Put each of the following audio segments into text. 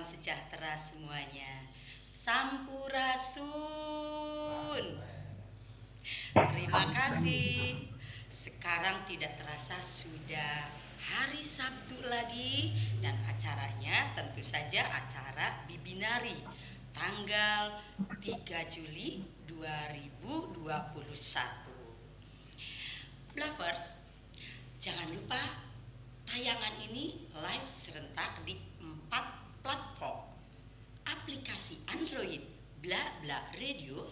Salam sejahtera semuanya. Sampurasun. Terima kasih. Sekarang tidak terasa sudah hari Sabtu lagi dan acaranya tentu saja acara Bibinari tanggal 3 Juli 2021. Bluffers, jangan lupa tayangan ini live serentak di 4 platform. Aplikasi Android Bla Bla Radio,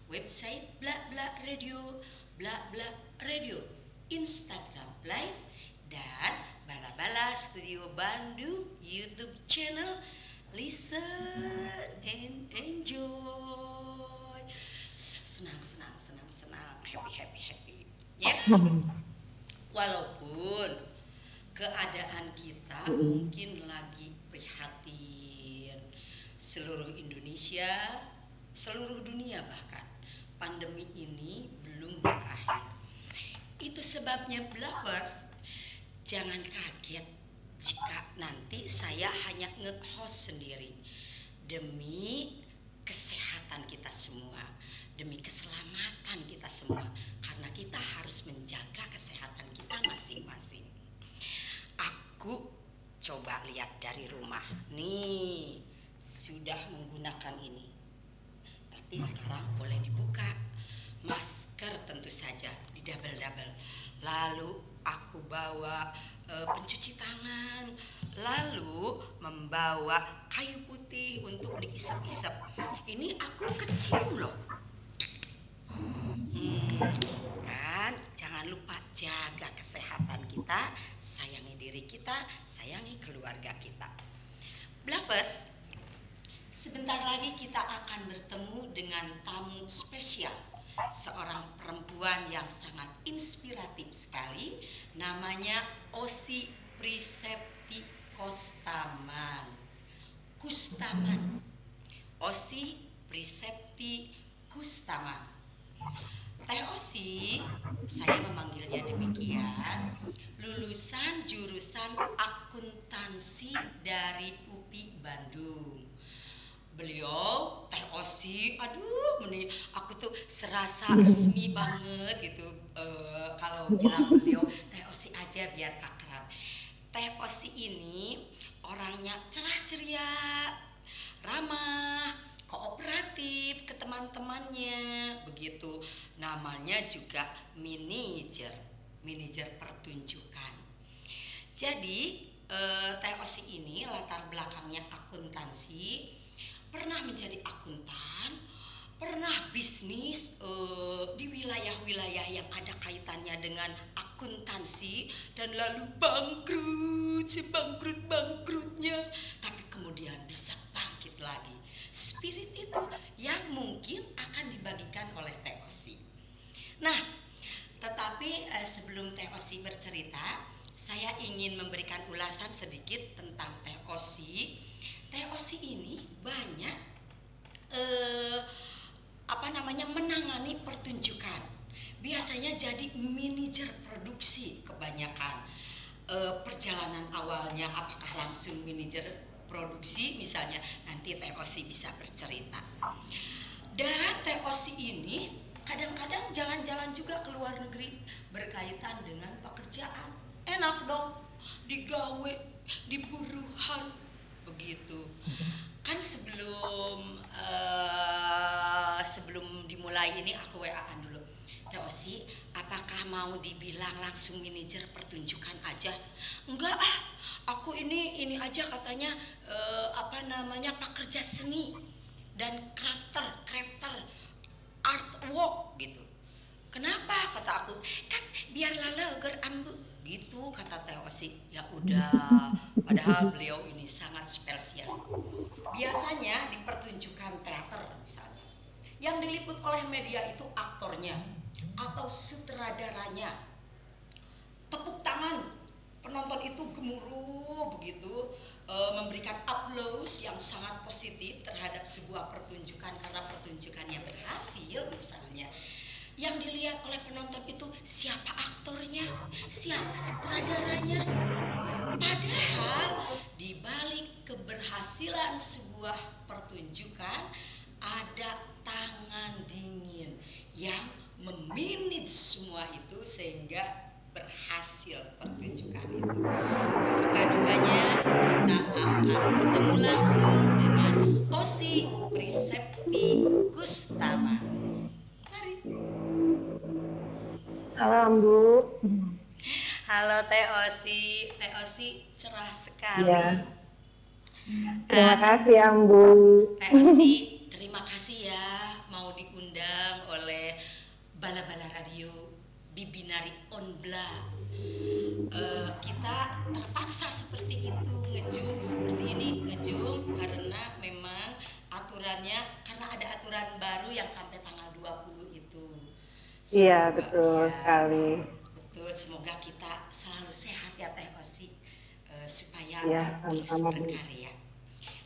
website Bla Bla Radio, Bla Bla Radio, Instagram Live, dan Bala Bala Studio Bandung YouTube channel. Listen and enjoy. Senang, happy. Ya, walaupun keadaan kita mungkin lagi prihatin, seluruh Indonesia, seluruh dunia bahkan, pandemi ini belum berakhir. Itu sebabnya Bluffers, jangan kaget jika nanti saya hanya nge-host sendiri. Demi kesehatan kita semua, demi keselamatan kita semua, karena kita harus menjaga kesehatan kita masing-masing. Aku coba lihat dari rumah, nih sudah menggunakan ini, tapi sekarang boleh dibuka. Masker tentu saja di double. Lalu aku bawa pencuci tangan, lalu membawa kayu putih untuk diisap-isap. Ini aku kecium loh. Kan jangan lupa jaga kesehatan kita, sayangi diri kita, sayangi keluarga kita. Bluffers, sebentar lagi kita akan bertemu dengan tamu spesial, seorang perempuan yang sangat inspiratif sekali, namanya Osi Prisepti Kustaman. Osi Prisepti Kustaman. Teh Osi, saya memanggilnya demikian, lulusan jurusan akuntansi dari UPI Bandung. Beliau Teh Osi, aduh, aku tuh serasa resmi banget gitu kalau bilang beliau Teh Osi aja biar akrab. Teh Osi ini orangnya cerah ceria, ramah, kooperatif ke teman-temannya, begitu. Namanya juga manajer pertunjukan. Jadi Teh Osi ini latar belakangnya akuntansi, pernah menjadi akuntan, pernah bisnis di wilayah-wilayah yang ada kaitannya dengan akuntansi, dan lalu bangkrut, sebangkrut-bangkrutnya, tapi kemudian bisa bangkit lagi. Spirit itu yang mungkin akan dibagikan oleh Teh Osi. Nah, tetapi sebelum Teh Osi bercerita, saya ingin memberikan ulasan sedikit tentang Teh Osi. Teh Osi ini banyak menangani pertunjukan. Biasanya jadi manajer produksi kebanyakan. Perjalanan awalnya apakah langsung manajer produksi misalnya, nanti Teh Osi bisa bercerita. Dan Teh Osi ini kadang-kadang jalan-jalan juga ke luar negeri berkaitan dengan pekerjaan. Enak dong, digawe, diburuhan, begitu. Kan sebelum dimulai ini aku WA-an dulu. Teh Osi, apakah mau dibilang langsung manajer pertunjukan aja? Enggak ah, aku ini aja katanya pekerja seni dan crafter, artwork gitu. Kenapa kata aku? Kan biar laleger ambu gitu kata Teh Osi. Ya udah, padahal beliau ini sangat spesial. Biasanya di pertunjukan teater misalnya, yang diliput oleh media itu aktornya atau sutradaranya. Tepuk tangan, penonton itu gemuruh begitu, memberikan aplaus yang sangat positif terhadap sebuah pertunjukan karena pertunjukannya berhasil misalnya. Yang dilihat oleh penonton itu siapa aktornya, siapa sutradaranya. Padahal di balik keberhasilan sebuah pertunjukan ada tangan dingin yang memanage semua itu sehingga berhasil pertunjukan itu. Suka dukanya kita akan bertemu langsung dengan Osi Prisepti Kustama. Mari. Halo Ambu. Halo Teh Osi, Teh Osi cerah sekali. Ya, terima kasih Ambu. Teh Osi, terima kasih ya mau diundang oleh Bala-Bala Radio Bibinari Onbla. Kita terpaksa seperti itu ngejum seperti ini ngejum karena memang aturannya karena ada aturan baru yang sampai tanggal 20 itu. Iya, Semoga betul ya sekali. betul semoga kita selalu sehat ya Teh Osi supaya Ya, terus sama-sama Bu. berkarya.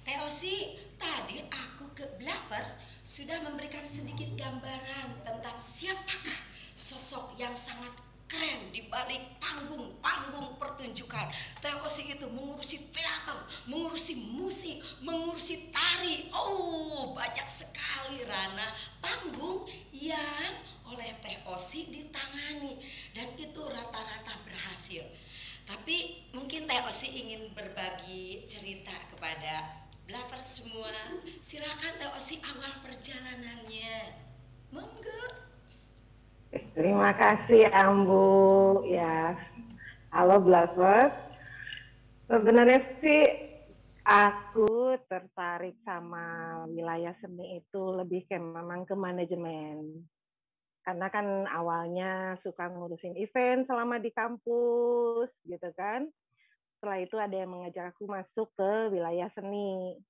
Teh Osi, tadi aku ke Blavers sudah memberikan sedikit gambaran tentang siapakah sosok yang sangat keren di balik panggung-panggung pertunjukan. Teh Osi itu mengurusi teater, mengurusi musik, mengurusi tari. Oh, banyak sekali ranah panggung yang oleh Teh Osi ditangani dan itu rata-rata berhasil. Tapi mungkin Teh Osi ingin berbagi cerita kepada Blavers semua. Silakan Teh Osi awal perjalanannya. Monggo. Terima kasih Ambu. Ya, halo Blavers. Sebenarnya sih aku tertarik sama wilayah seni itu lebih ke memang ke manajemen. Karena kan awalnya suka ngurusin event selama di kampus gitu kan. Setelah itu ada yang mengajak aku masuk ke wilayah seni.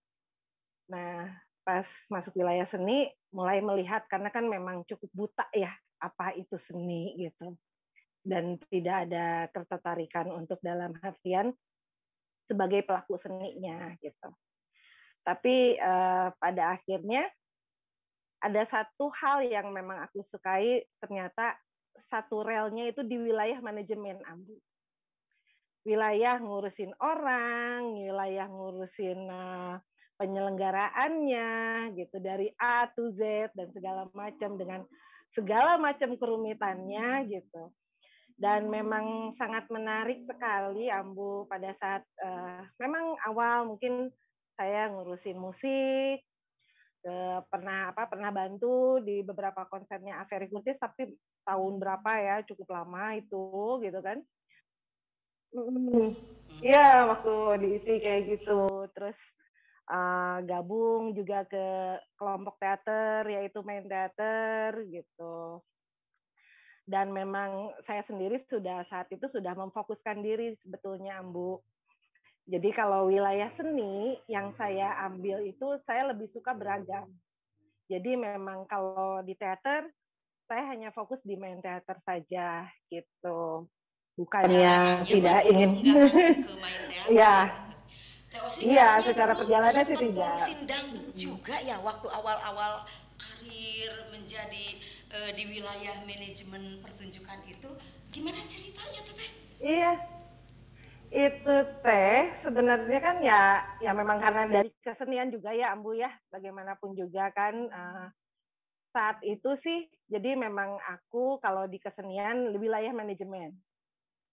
Nah, pas masuk wilayah seni, mulai melihat karena kan memang cukup buta ya apa itu seni gitu. Dan tidak ada ketertarikan untuk dalam artian sebagai pelaku seninya gitu. Tapi pada akhirnya ada satu hal yang memang aku sukai, ternyata satu relnya itu di wilayah manajemen Ambu. Wilayah ngurusin orang, wilayah ngurusin penyelenggaraannya gitu dari A to Z dan segala macam dengan segala macam kerumitannya gitu. Dan memang sangat menarik sekali Ambu pada saat memang awal mungkin saya ngurusin musik, pernah bantu di beberapa konsernya Averi Kurtis, tapi tahun berapa ya, cukup lama itu gitu kan. Iya, waktu diisi kayak gitu. Terus gabung juga ke kelompok teater, yaitu main teater gitu. Dan memang saya sendiri saat itu sudah memfokuskan diri sebetulnya, Ambu. Jadi kalau wilayah seni yang saya ambil itu saya lebih suka beragam. Jadi memang kalau di teater saya hanya fokus di main teater saja gitu. Bukannya Perjalanannya mah tidak dulu ingin. nggak langsung ke main teater Iya, ya Teh Osi. Teh Osi iya katanya secara dulu perjalanan sih sempat tidak. ngurusin dangdut juga ya waktu awal-awal karir menjadi di wilayah manajemen pertunjukan itu. Gimana ceritanya Teteh? Iya, itu teh sebenarnya kan ya memang karena dari kesenian juga ya Ambu ya, bagaimanapun juga kan saat itu sih jadi memang aku kalau di kesenian di wilayah manajemen.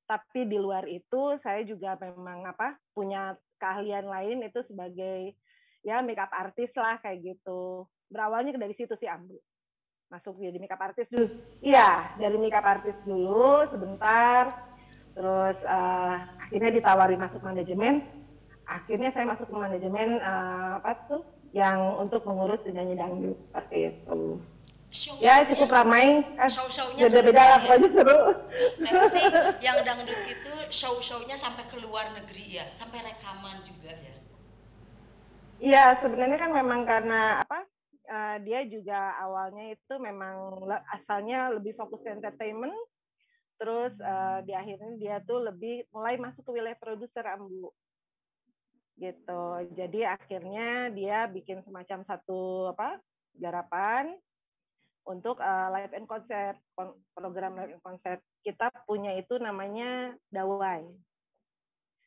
Tapi di luar itu saya juga memang punya keahlian lain itu sebagai ya makeup artist lah kayak gitu. Berawalnya dari situ sih Ambu. Masuk jadi makeup artist dulu. Iya, dari makeup artist dulu sebentar. Terus akhirnya ditawari masuk manajemen. Akhirnya saya masuk ke manajemen yang untuk mengurus penyanyi dangdut seperti itu. Ya Show-shownya, cukup ramai, show-shownya beda-beda keluar lah ya. pokoknya seru. Terus sih yang dangdut itu show-shownya sampai ke luar negeri ya, sampai rekaman juga ya. Iya sebenarnya kan memang karena dia juga awalnya itu memang asalnya lebih fokus ke entertainment. Terus di akhirnya dia tuh lebih mulai masuk ke wilayah produser Ambu gitu. Jadi akhirnya dia bikin semacam satu garapan untuk live and concert, program live and concert. Kita punya itu namanya Dawai.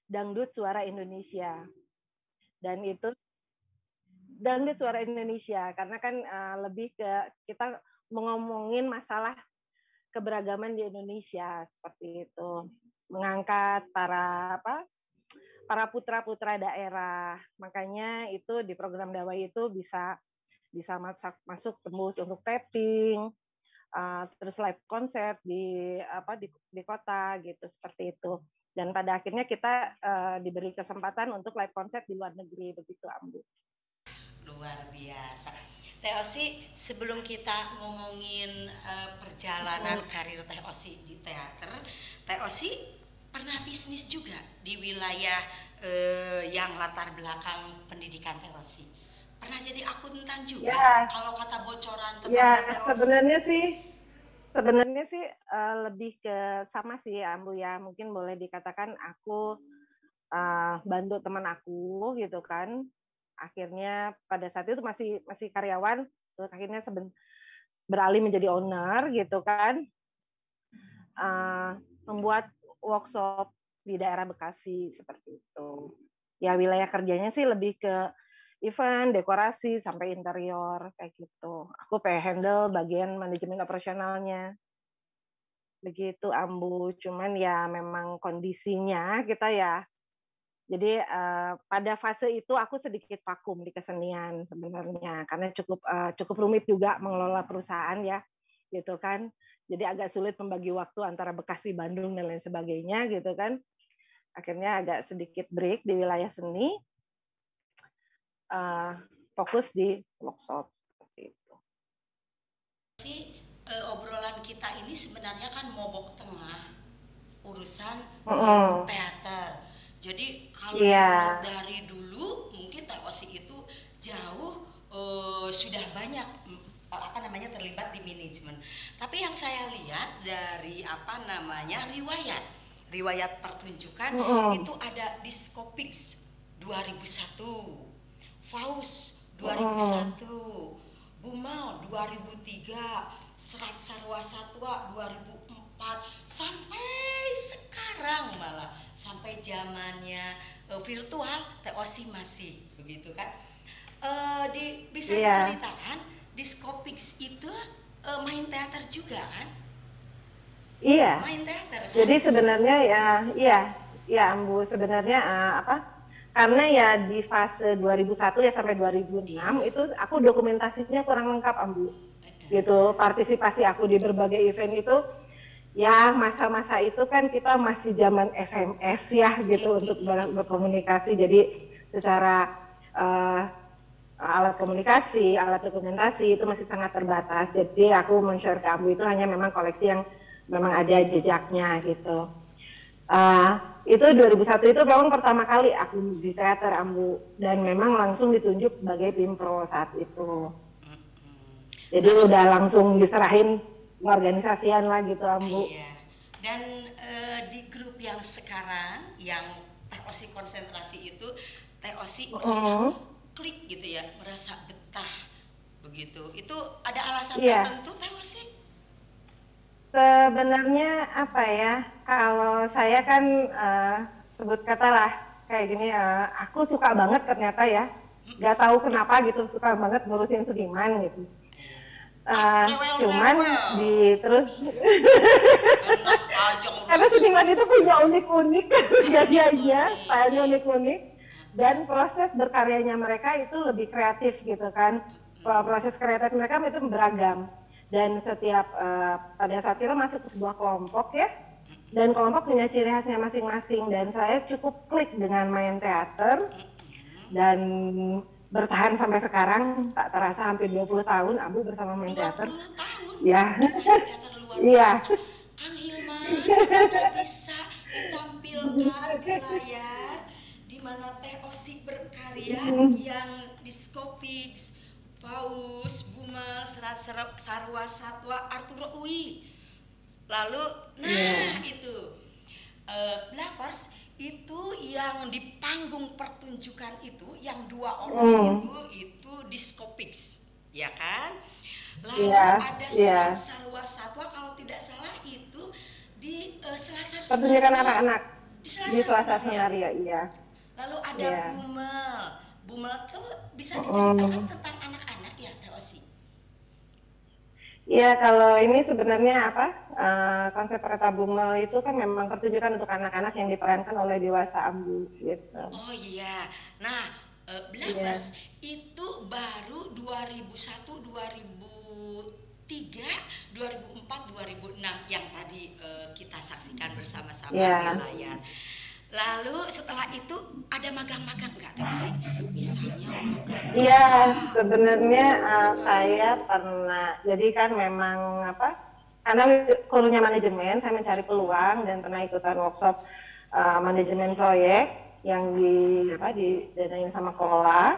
Dangdut Suara Indonesia. Dan itu Dangdut Suara Indonesia karena kan lebih ke kita ngomongin masalah keberagaman di Indonesia seperti itu, mengangkat para putra-putra daerah. Makanya itu di program Dawai itu bisa masuk tembus untuk tapping, terus live konser di kota gitu seperti itu. Dan pada akhirnya kita diberi kesempatan untuk live konser di luar negeri begitu, Ambu. Luar biasa. Teh Osi, sebelum kita ngomongin perjalanan karir Teh Osi di teater, Teh Osi pernah bisnis juga di wilayah yang latar belakang pendidikan Teh Osi. Pernah jadi akuntan juga. Ya. Kalau kata bocoran tentang ya, Teh Osi. Sebenarnya sih lebih ke sama sih Ambu ya. Mungkin boleh dikatakan aku bantu teman aku gitu kan. Akhirnya pada saat itu masih karyawan, terus akhirnya beralih menjadi owner gitu kan, membuat workshop di daerah Bekasi seperti itu. Ya wilayah kerjanya sih lebih ke event, dekorasi sampai interior kayak gitu. Aku handle bagian manajemen operasionalnya. Begitu Ambu, cuman ya memang kondisinya kita ya. Jadi pada fase itu aku sedikit vakum di kesenian sebenarnya karena cukup rumit juga mengelola perusahaan ya, gitu kan. Jadi agak sulit membagi waktu antara Bekasi, Bandung dan lain sebagainya gitu kan. Akhirnya agak sedikit break di wilayah seni, fokus di workshop seperti itu. Obrolan kita ini sebenarnya kan mobok tengah urusan teater. Jadi kalau dari dulu mungkin Teh Osi itu jauh sudah banyak terlibat di manajemen. Tapi yang saya lihat dari riwayat pertunjukan itu ada Discopix 2001, Faust 2001, Bumal 2003, Serat Sarwa Satwa 2004 sampai sekarang malah sampai zamannya virtual Teh Osi masih begitu kan. Bisa diceritakan Discopix itu main teater juga kan? Iya. Main teater kan? Jadi sebenarnya ya Ambu sebenarnya karena ya di fase 2001 ya sampai 2006 itu aku dokumentasinya kurang lengkap Ambu. Gitu, partisipasi aku di berbagai event itu ya masa-masa itu kan kita masih zaman SMS ya gitu untuk berkomunikasi. Jadi secara alat komunikasi, alat dokumentasi itu masih sangat terbatas. Jadi aku men-share ke Ambu itu hanya memang koleksi yang memang ada jejaknya gitu. Itu 2001 itu memang pertama kali aku di teater Ambu dan memang langsung ditunjuk sebagai pimpro saat itu. Jadi udah langsung diserahin organisasian lah gitu Ambu. Iya. Dan di grup yang sekarang yang Teh Osi konsentrasi itu Teh Osi merasa klik gitu ya, merasa betah begitu. Itu ada alasan tertentu Teh Osi? Sebenarnya apa ya, kalau saya kan sebut katalah kayak gini, aku suka banget ternyata ya, nggak tahu kenapa gitu, suka banget ngurusin seniman gitu. Cuman terus karena seniman itu punya unik-unik gayanya, stylenya unik-unik, dan proses berkaryanya mereka itu lebih kreatif gitu kan. Proses kreatif mereka itu beragam. Dan setiap pada saat kita masuk ke sebuah kelompok ya, dan kelompok punya ciri khasnya masing-masing, dan saya cukup klik dengan main teater dan bertahan sampai sekarang, tak terasa hampir 20 tahun Ambu bersama main teater. 20 tahun? Ya. Teater luar biasa. Kang Hilman, apakah bisa ditampilkan di layar di mana Teh Osi berkarya yang Discopix, Faust, Bumal, Serat Sarwa Satwa, Arturo Uwi. Lalu, itu Blavers itu yang di panggung pertunjukan itu, yang 2 orang itu Discopix, ya kan? Lalu ada Serat Sarwa Satwa kalau tidak salah itu di Selasar pertunjukan anak-anak. Di Di Selasa Selasa Senaria. Senario, iya. Lalu ada Iya. Bumel. Bumel tuh bisa diceritakan Mm. tentang anak-anak ya, Teh Osi? Iya, kalau ini sebenarnya apa? Konsep kereta Bumel itu kan memang pertunjukan untuk anak-anak yang diperankan oleh dewasa Ambu gitu. Oh iya. Nah, Iya. Blavers itu baru 2001, 2003, 2004, 2006 yang tadi kita saksikan bersama-sama di Iya. layar. Lalu setelah itu ada magang-magang nggak, Teh Osi? Misalnya magang di Iya, bank. sebenarnya saya pernah. Jadi kan memang apa? Karena kurunya manajemen, saya mencari peluang dan pernah ikutan workshop manajemen proyek yang didanain sama Kola.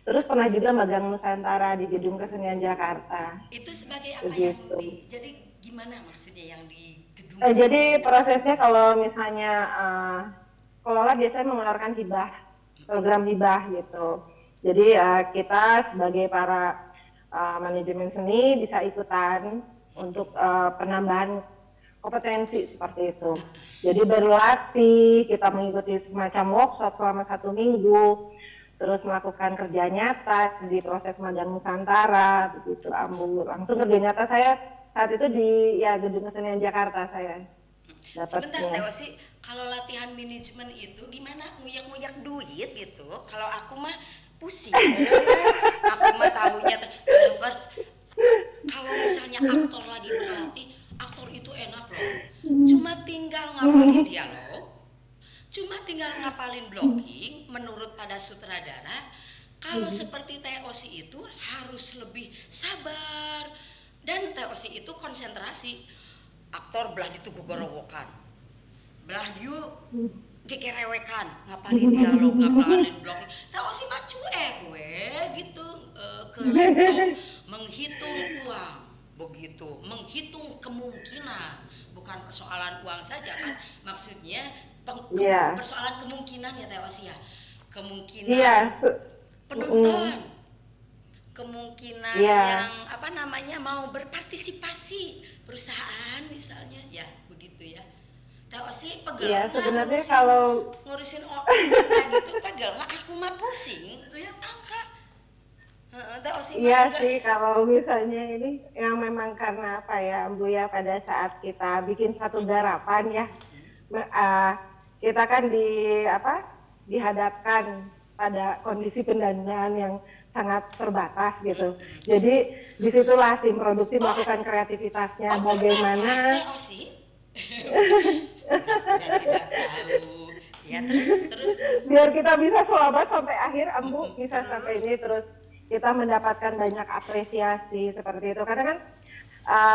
Terus pernah juga magang Nusantara di Gedung Kesenian Jakarta. Itu sebagai apa yang Begitu. di, jadi gimana maksudnya yang di gedung Jadi kesenian Jakarta? prosesnya kalau misalnya Kelola biasanya mengeluarkan hibah, program hibah gitu. Jadi kita sebagai para manajemen seni bisa ikutan untuk penambahan kompetensi seperti itu. Jadi berlatih, kita mengikuti semacam workshop selama 1 minggu, terus melakukan kerja nyata di proses magang Nusantara, begitu Ambu. Langsung kerja nyata saya saat itu di Gedung Kesenian Jakarta saya Sebentar Teh dapatnya. Osi, kalau latihan manajemen itu gimana nguyak-nguyak duit gitu? Kalau aku mah pusing, aku mah tahunya first kalau misalnya aktor lagi berlatih, aktor itu enak loh. Cuma tinggal ngapalin dialog, cuma tinggal ngapalin blocking menurut pada sutradara. Kalau seperti Teh Osi itu harus lebih sabar dan Teh Osi itu konsentrasi. Aktor belah itu gogorowokan, belah diu gegerewekan, ngapalin dialog, ngapalin blocking. Teh Osi mah cuek we gitu, ke laptop menghitung uang begitu, menghitung kemungkinan, bukan persoalan uang saja kan, maksudnya Iya, persoalan kemungkinan ya Teh Osi ya, iya, kemungkinan penonton, kemungkinan iya, yang apa namanya mau berpartisipasi perusahaan misalnya ya begitu ya. Tahu sih pegel iya. nggak Sebenarnya ngurusin kalau ngurusin kayak gitu, pegel nggak, aku mah pusing lihat angka. Tahu sih mah iya enggak. sih kalau misalnya ini yang memang karena apa ya, Bu ya, pada saat kita bikin satu garapan ya, me- ah, kita kan dihadapkan pada kondisi pendanaan yang sangat terbatas gitu. Jadi disitulah tim produksi Oh, melakukan kreativitasnya oh bagaimana terbatas tahu sih. Pura-pura tidak tahu. Ya terus terus biar kita bisa selamat sampai akhir, Ambu bisa sampai terus. ini, terus kita mendapatkan banyak apresiasi seperti itu karena kan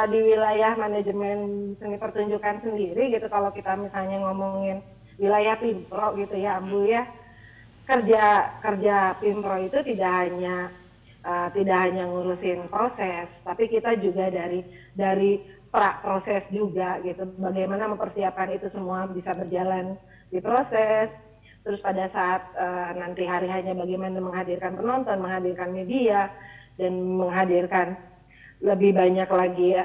di wilayah manajemen seni pertunjukan sendiri gitu, kalau kita misalnya ngomongin wilayah Pimpro gitu ya Ambu ya, kerja kerja Pimpro itu tidak hanya ngurusin proses, tapi kita juga dari pra proses juga gitu, bagaimana mempersiapkan itu semua bisa berjalan di proses. Terus pada saat nanti hari hanya bagaimana menghadirkan penonton, menghadirkan media, dan menghadirkan lebih banyak lagi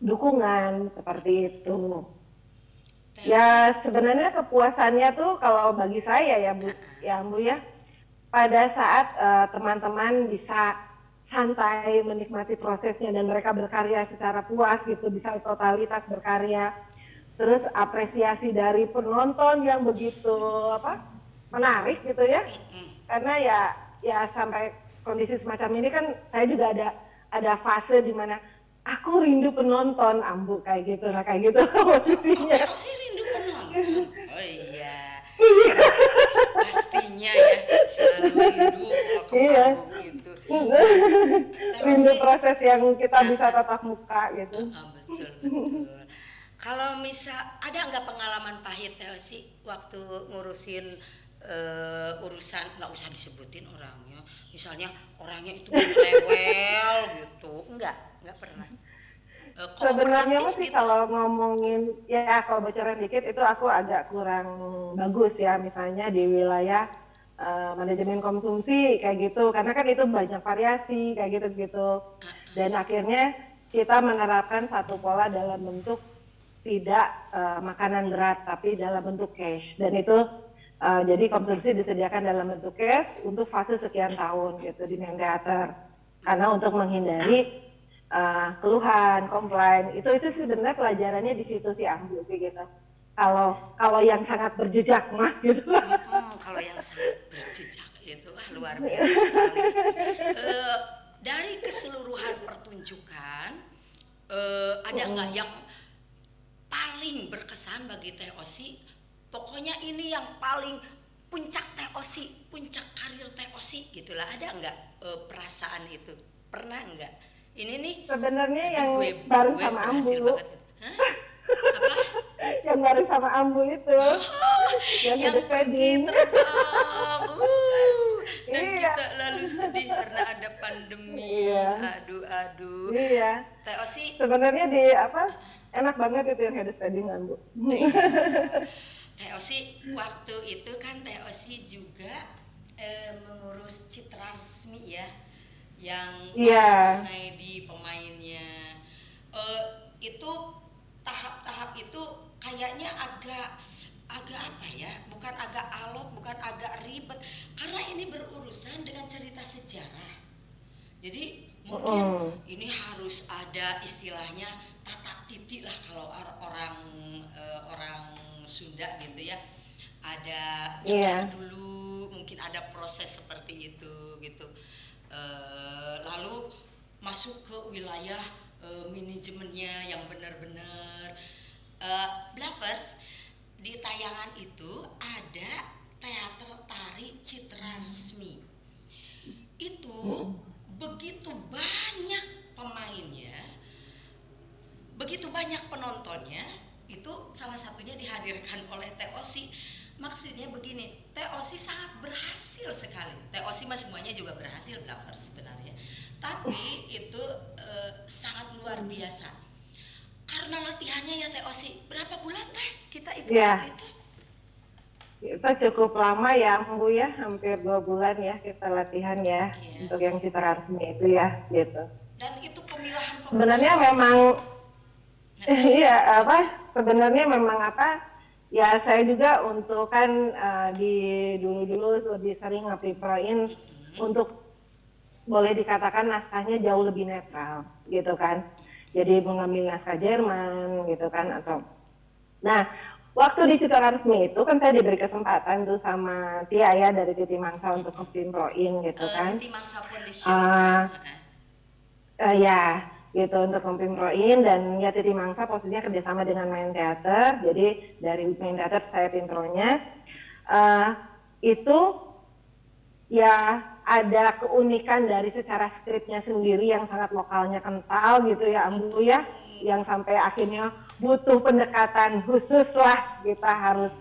dukungan seperti itu. Tahu sih. Ya sebenarnya kepuasannya tuh kalau bagi saya ya Bu ya, pada saat teman-teman bisa santai menikmati prosesnya dan mereka berkarya secara puas gitu, bisa totalitas berkarya. Terus apresiasi dari penonton yang begitu menarik gitu ya. Karena ya sampai kondisi semacam ini kan saya juga ada fase di mana aku rindu penonton, Ambu, kayak gitu. Nah, kayak gitu Oh, posisinya. Teh Osi rindu penonton. Oh iya. Pastinya ya, selalu rindu kalau ke Iya. panggung itu. Teh Rindu Osi, proses yang kita ah, bisa ah, tatap muka gitu. betul betul. Kalau misal ada nggak pengalaman pahit Teh Osi waktu ngurusin urusan, nggak usah disebutin orangnya, misalnya orangnya itu rewel gitu, nggak pernah. Sebenarnya Kooperatif sih gitu. kalau ngomongin ya, kalau bocoran dikit itu aku agak kurang bagus ya, misalnya di wilayah manajemen konsumsi kayak gitu, karena kan itu banyak variasi kayak gitu gitu, dan akhirnya kita menerapkan satu pola dalam bentuk tidak makanan berat tapi dalam bentuk cash, dan itu jadi konsumsi disediakan dalam bentuk cash untuk fase sekian tahun gitu di main teater, karena untuk menghindari keluhan, komplain, itu sebenarnya pelajarannya di situ sih Ambu sih gitu. Kalau yang sangat berjejak mah gitu. Kalau yang sangat berjejak itu luar biasa sekali. Dari keseluruhan pertunjukan, ada nggak yang paling berkesan bagi Teh Osi? Pokoknya ini yang paling puncak Teh Osi, puncak karir Teh Osi gitulah. Ada nggak perasaan itu? Pernah nggak? Ini nih. Sebenarnya yang baru sama Ambu. Apa? Yang bareng sama Ambu itu. yang pergi terbang. Dan kita lalu sedih karena ada pandemi. Aduh. Iya. Teh Osi sebenarnya enak banget itu yang head standing Ambu. Teh Osi waktu itu kan Teh Osi juga mengurus Citra Resmi ya, yang Kusnaedi pemainnya. Itu tahap-tahap itu kayaknya agak apa ya, bukan agak alot, bukan agak ribet, karena ini berurusan dengan cerita sejarah. Jadi mungkin ini harus ada istilahnya tatak titik lah kalau orang Sunda gitu ya. Ada dulu, mungkin ada proses seperti itu gitu. Lalu masuk ke wilayah manajemennya yang benar-benar. Blavers, di tayangan itu ada teater tari Citra Resmi. Itu begitu banyak pemainnya, begitu banyak penontonnya, itu salah satunya dihadirkan oleh Teh Osi. Maksudnya begini, Teh Osi sangat berhasil sekali. Teh Osi mah semuanya juga berhasil, Blavers sebenarnya. Tapi itu sangat luar biasa. Karena latihannya ya Teh Osi, berapa bulan Teh kita itu? Kita cukup lama ya Bu ya, hampir 2 bulan ya kita latihan ya, untuk yang Citra Resmi itu ya gitu. Dan itu pemilahan sebenarnya memang sebenarnya memang ya saya juga untuk kan di dulu sering nge-prepare-in untuk boleh dikatakan naskahnya jauh lebih netral gitu kan. Jadi mengambil naskah Jerman gitu kan atau. Nah, waktu di Citra Resmi itu kan saya diberi kesempatan tuh sama Tia ya dari Titi Mangsa untuk nge-prepare-in gitu kan. Titi Mangsa pun di ya gitu untuk nge-prepare-in, dan ya Titi Mangsa posisinya kerjasama dengan Main Teater. Jadi dari Main Teater saya pintronya. Itu ya ada keunikan dari secara skripnya sendiri yang sangat lokalnya kental gitu ya Ambu ya, yang sampai akhirnya butuh pendekatan khusus lah, kita harus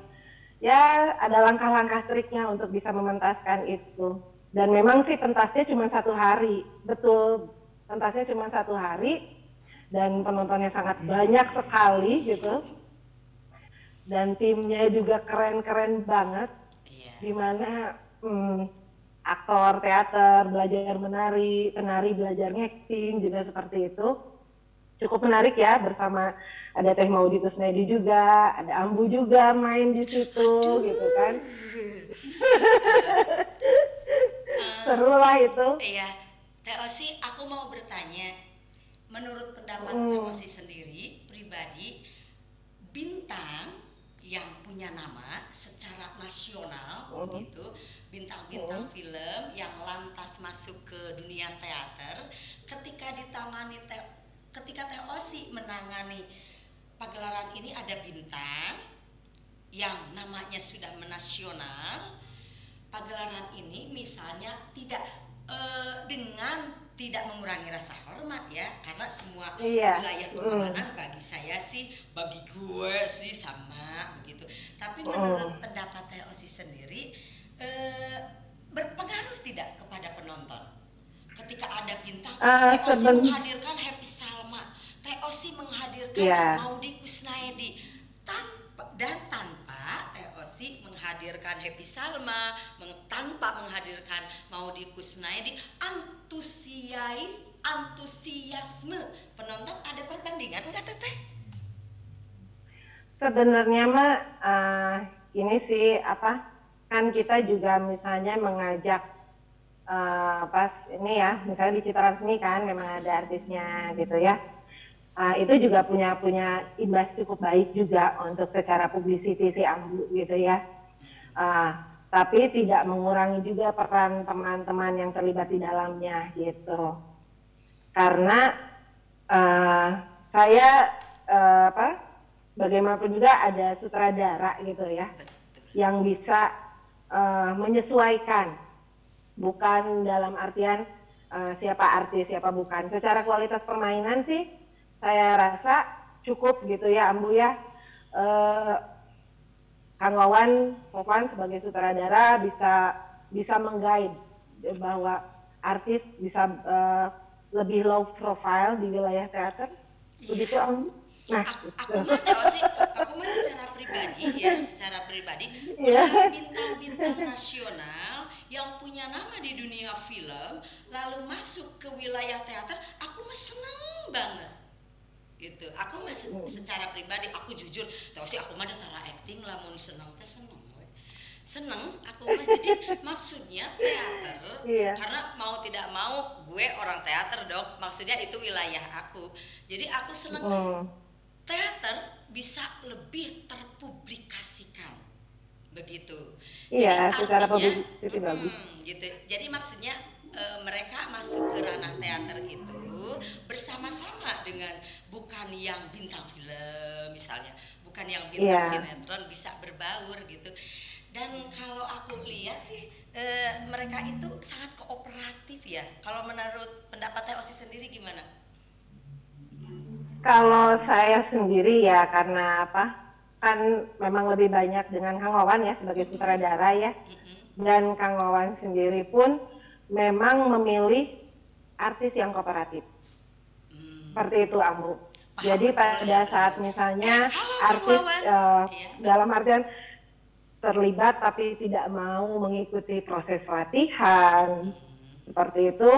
ya ada langkah-langkah triknya untuk bisa mementaskan itu. Dan memang sih pentasnya cuma 1 hari, betul, pentasnya cuma 1 hari dan penontonnya sangat banyak sekali gitu, dan timnya juga keren-keren banget, dimana aktor teater belajar menari, penari belajar acting juga seperti itu. Cukup menarik ya, bersama ada Teh Maudy Kusnaedi juga, ada Ambu juga main di situ gitu kan. Seru lah itu. Iya, Teh Osi, aku mau bertanya, menurut pendapat Teh Osi sendiri pribadi, bintang yang punya nama secara nasional begitu, bintang-bintang film yang lantas masuk ke dunia teater, ketika Teh Osi menangani pagelaran ini, ada bintang yang namanya sudah menasional. Pagelaran ini misalnya dengan tidak mengurangi rasa hormat ya, karena semua wilayah perjalanan bagi saya sih, bagi gue sih sama begitu. Tapi menurut pendapat Teh Osi sendiri, berpengaruh tidak kepada penonton ketika ada bintang? Teh Osi menghadirkan Happy Salma, Teh Osi menghadirkan Maudy Kusnaedi, tanpa Teh Osi menghadirkan Happy Salma, tanpa menghadirkan Maudy Kusnaedi, antusiasme penonton ada perbandingan enggak Teteh? sebenarnya mah ini sih apa, kan kita juga misalnya mengajak pas ini ya, misalnya di Citra Resmi kan memang ada artisnya gitu ya. Itu juga punya imbas cukup baik juga untuk secara publicity si Ambu gitu ya. Tapi tidak mengurangi juga peran teman-teman yang terlibat di dalamnya gitu. Karena saya bagaimanapun juga ada sutradara gitu ya, yang bisa menyesuaikan, bukan dalam artian siapa artis siapa bukan. Secara kualitas permainan sih saya rasa cukup gitu ya Ambu ya. Kang Wawan sebagai sutradara bisa mengguide bahwa artis bisa lebih low profile di wilayah teater, begitu Ambu. Nah, aku mah secara pribadi melihat bintang-bintang nasional yang punya nama di dunia film lalu masuk ke wilayah teater, aku mah seneng banget gitu. Aku mah secara pribadi, aku jujur tau sih aku mah datara acting lamun seneng aku mah. Jadi maksudnya teater karena mau tidak mau gue orang teater dong, maksudnya itu wilayah aku, jadi aku seneng teater bisa lebih terpublikasikan begitu. Iya, jadi secara artinya bagus gitu. Jadi maksudnya mereka masuk ke ranah teater itu bersama-sama dengan bukan yang bintang film misalnya, bukan yang bintang sinetron, bisa berbaur gitu. Dan kalau aku lihat sih mereka itu sangat kooperatif ya. Kalau menurut pendapat Teh Osi sendiri gimana? Kalau saya sendiri ya karena apa, kan memang lebih banyak dengan Kang Wawan ya sebagai sutradara ya, dan Kang Wawan sendiri pun memang memilih artis yang kooperatif. Seperti itu Ambu. Jadi pada saat misalnya artis dalam artian terlibat tapi tidak mau mengikuti proses latihan seperti itu,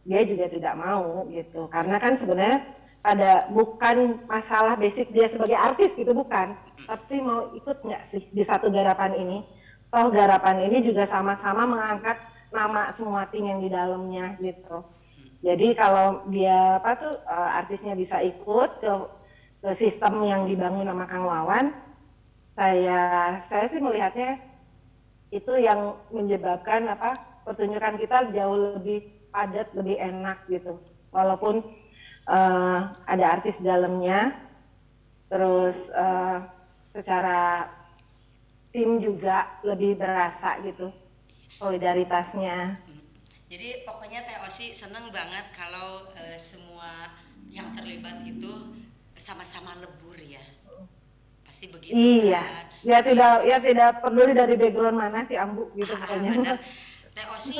dia juga tidak mau gitu. Karena kan sebenarnya bukan masalah basic dia sebagai artis gitu, bukan, tapi mau ikut nggak sih di satu garapan ini. Toh garapan ini juga sama-sama mengangkat nama semua tim yang di dalamnya gitu. Jadi kalau dia artisnya bisa ikut ke sistem yang dibangun sama Kang Wawan, saya sih melihatnya itu yang menyebabkan pertunjukan kita jauh lebih padat, lebih enak gitu. Walaupun ada artis dalamnya, terus secara tim juga lebih berasa gitu solidaritasnya. Jadi pokoknya Teh Osi seneng banget kalau semua yang terlibat itu sama-sama lebur ya, pasti begitu. Iya, kan? Ya tidak peduli dari background mana sih Ambu gitu pokoknya. Benar. Teh Osi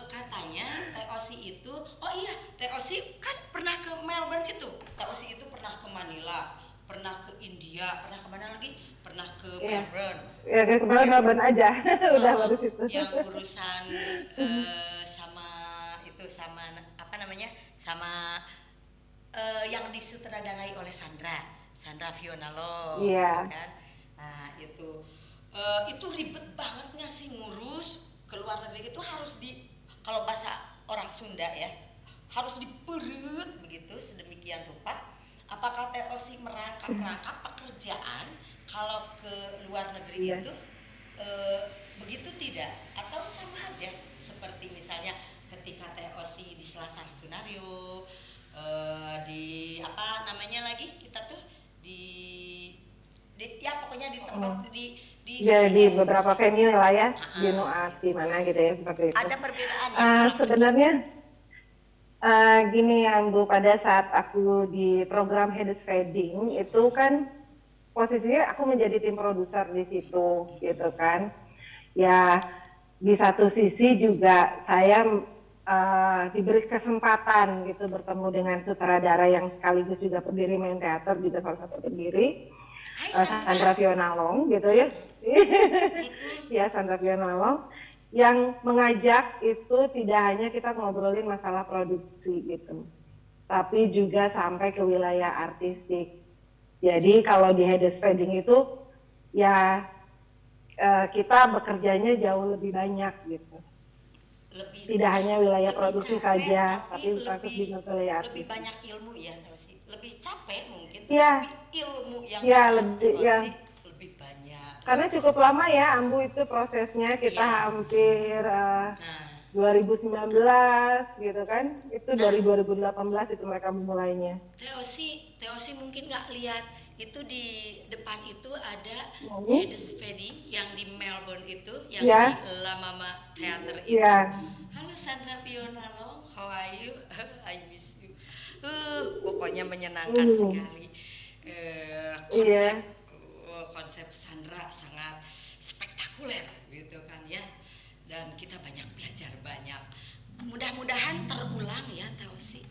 katanya Teh Osi itu, Teh Osi kan pernah ke Melbourne itu. Teh Osi itu pernah ke Manila, pernah ke India, pernah kemana lagi? Pernah ke Melbourne. Ya ke Melbourne aja, udah baru situ. Yang urusan sama apa namanya, sama yang disutradarai oleh Sandra Fionalo, kan? Nah itu ribet banget nggak sih ngurus ke luar negeri itu, harus kalau bahasa orang Sunda ya, harus diperut begitu sedemikian rupa. Apakah Teh Osi merangkap pekerjaan kalau ke luar negeri itu begitu tidak, atau sama aja seperti misalnya ketika Teh Osi di Selasar Sunario, di apa namanya lagi kita tuh ya pokoknya di tempat di beberapa venue lah ya, di Nuat di mana gitu ya, seperti itu. Ada perbedaannya sebenarnya gini ya Bu, pada saat aku di program Headed Fading itu kan posisinya aku menjadi tim produser di situ gitu kan ya. Di satu sisi juga saya diberi kesempatan gitu bertemu dengan sutradara yang sekaligus juga pendiri Main Teater, juga salah satu pendiri, Sandra Fionalong gitu ya. Ya, Sandra Fionalong yang mengajak itu tidak hanya kita ngobrolin masalah produksi gitu, tapi juga sampai ke wilayah artistik. Jadi kalau di Hedes Wedding itu ya kita bekerjanya jauh lebih banyak gitu. Tidak hanya wilayah produksi capek, saja, tapi masuk lebih di wilayah lebih artis. banyak ilmu ya Teosi. Lebih capek mungkin, Ya, tapi ilmu yang ya sama lebih Teosi ya. lebih banyak. Karena cukup lama ya Ambu itu prosesnya, kita Iya. hampir Nah, 2019 gitu kan, itu Nah. dari 2018 itu mereka memulainya. Teosi mungkin nggak lihat itu di depan itu ada Hmm. Hedes Wedding yang di Melbourne itu, yang Ya. di La Mama Theater itu. Ya. Halo Sandra Fiona Long, how are you? I miss you. Pokoknya menyenangkan sekali. Iya. Konsep Sandra sangat spektakuler gitu kan ya, dan kita banyak belajar banyak. Mudah-mudahan terulang ya Teosi.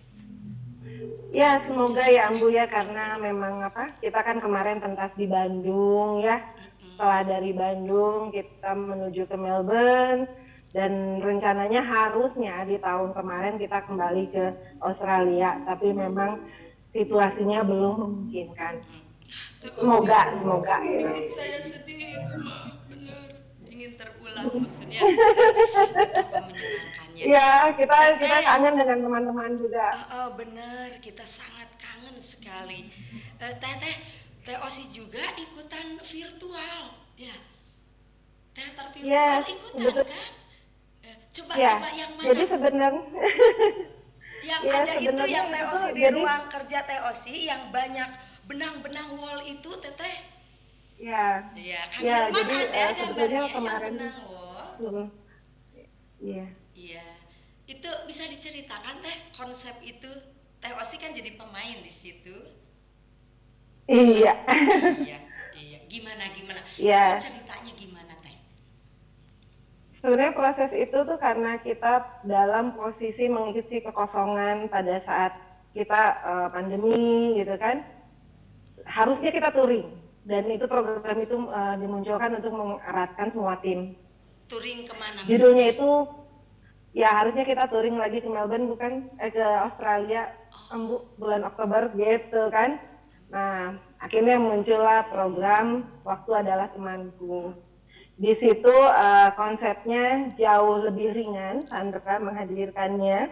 Ya semoga ya Ambu ya, karena memang kita kan kemarin pentas di Bandung ya. Setelah dari Bandung kita menuju ke Melbourne, dan rencananya harusnya di tahun kemarin kita kembali ke Australia, tapi memang situasinya belum memungkinkan. Semoga ya. Bikin saya sedih itu mah, bener. Ingin terulang maksudnya, betapa menyenangkannya. Ya, kita kangen dengan teman-teman juga. Bener, kita sangat kangen sekali. Teosi juga ikutan virtual, ya. Teater virtual ikutan betul. Kan? Coba yang mana? Jadi sebenarnya yang ada itu yang Teosi di ruang kerja Teosi yang banyak benang-benang wall itu Teteh. Ya. Kan jadi ada sebetulnya kemarin benang wall. Iya. Iya. Itu bisa diceritakan Teh konsep itu? Teosi kan jadi pemain di situ. Iya. Iya. Gimana? Iya. Itu ceritanya gimana Teh? Sebenarnya proses itu tuh karena kita dalam posisi mengisi kekosongan pada saat kita pandemi gitu kan. Harusnya kita touring, dan itu program itu dimunculkan untuk mengeratkan semua tim. Touring kemana? Judulnya itu ya harusnya kita touring lagi ke Melbourne, bukan ke Australia, bulan Oktober gitu kan. Nah akhirnya muncullah program Waktu Adalah Temanku. Di situ konsepnya jauh lebih ringan, Sandra menghadirkannya.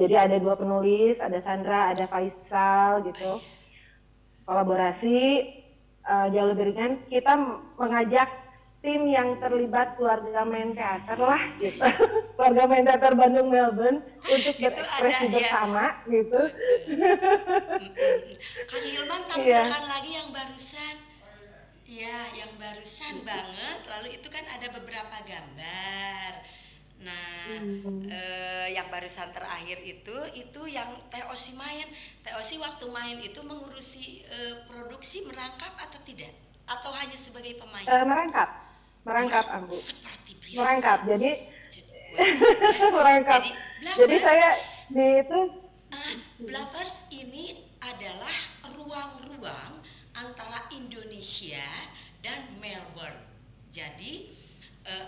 Jadi ada 2 penulis, ada Sandra, ada Faisal gitu. Kolaborasi jauh lebih ringan. Kita mengajak tim yang terlibat keluarga main teater lah gitu. Keluarga main teater Bandung Melbourne untuk berekspresi bersama gitu. Kang Hilman tampilkan lagi yang barusan. Iya, yang barusan banget. Lalu itu kan ada beberapa gambar. Nah, yang barusan terakhir itu yang Teosi main. Teosi waktu main itu mengurusi produksi, merangkap atau tidak? Atau hanya sebagai pemain? Merangkap Ambu. Seperti biasa. Merangkap. Jadi merangkap. Jadi saya di itu. Bluffers ini adalah ruang-ruang antara Indonesia dan Melbourne. Jadi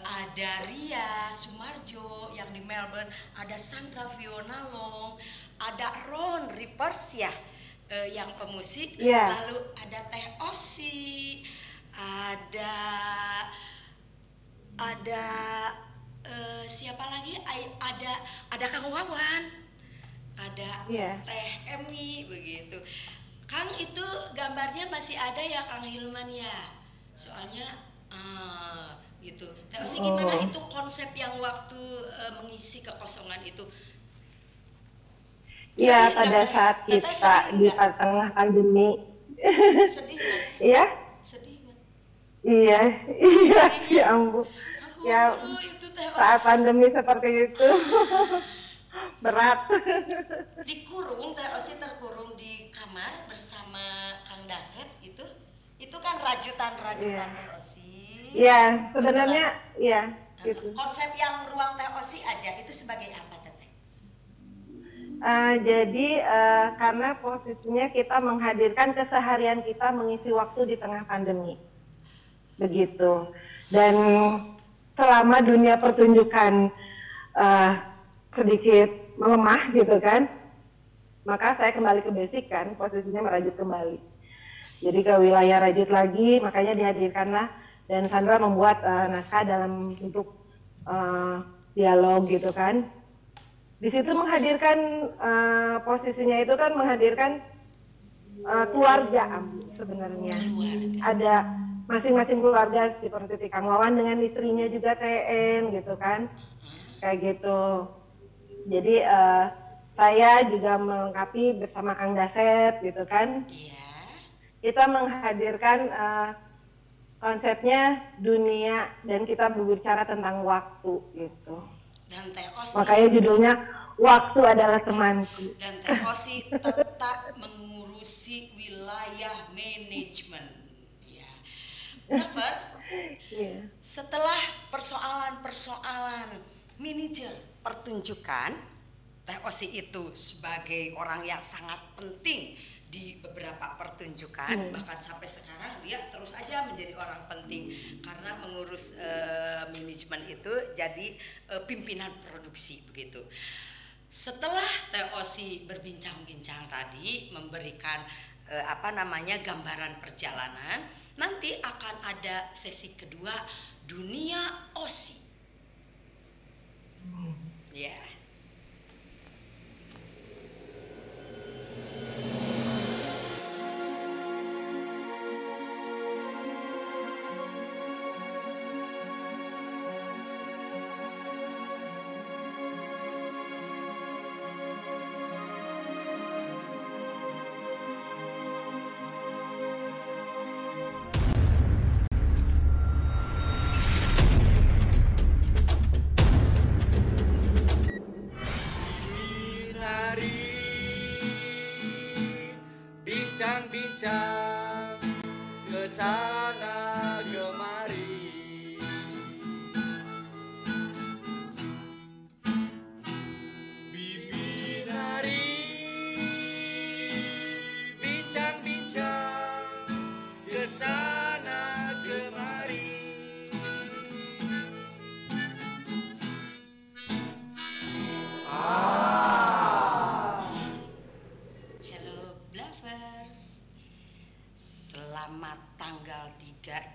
ada Ria Sumarjo yang di Melbourne, ada Sandra Fiona Long, ada Ron Rivers ya yang pemusik, lalu ada Teh Osi, ada siapa lagi? Ada Kang Wawan, ada Teh Emi begitu. Kang itu gambarnya masih ada ya Kang Hilman ya? Soalnya gitu. Teosi gimana itu konsep yang waktu mengisi kekosongan itu? Iya, pada saat kita di tengah pandemi. Sedih nggak? Iya. Sedih nggak? Iya, ya ampun. Ya, saat pandemi seperti itu berat. Dikurung, Teosi terkurung di kamar bersama Kang Dasep itu kan rajutan Teosi. Iya, sebenarnya iya. Gitu. Konsep yang ruang Teosi aja itu sebagai apa Teteh? Jadi karena posisinya kita menghadirkan keseharian kita mengisi waktu di tengah pandemi, begitu. Dan selama dunia pertunjukan sedikit melemah gitu kan, maka saya kembali ke basic kan, posisinya merajut kembali. jadi ke wilayah Rajut lagi, makanya dihadirkanlah dan Sandra membuat naskah dalam bentuk dialog gitu kan. Di situ menghadirkan posisinya itu kan menghadirkan keluarga sebenarnya. Ada masing-masing keluarga seperti Kang Wawan dengan istrinya juga TN gitu kan, kayak gitu. Jadi saya juga melengkapi bersama Kang Daset gitu kan. Kita menghadirkan konsepnya dunia dan kita berbicara tentang waktu gitu. Dan TOC, makanya judulnya Waktu Adalah Temanku. Dan TOC tetap mengurusi wilayah manajemen. Ya. Lovers, setelah persoalan-persoalan manajer pertunjukan, TOC itu sebagai orang yang sangat penting di beberapa pertunjukan, bahkan sampai sekarang dia terus aja menjadi orang penting karena mengurus manajemen itu jadi pimpinan produksi begitu. Setelah TOC berbincang-bincang tadi memberikan gambaran perjalanan, nanti akan ada sesi kedua dunia OC. Ya.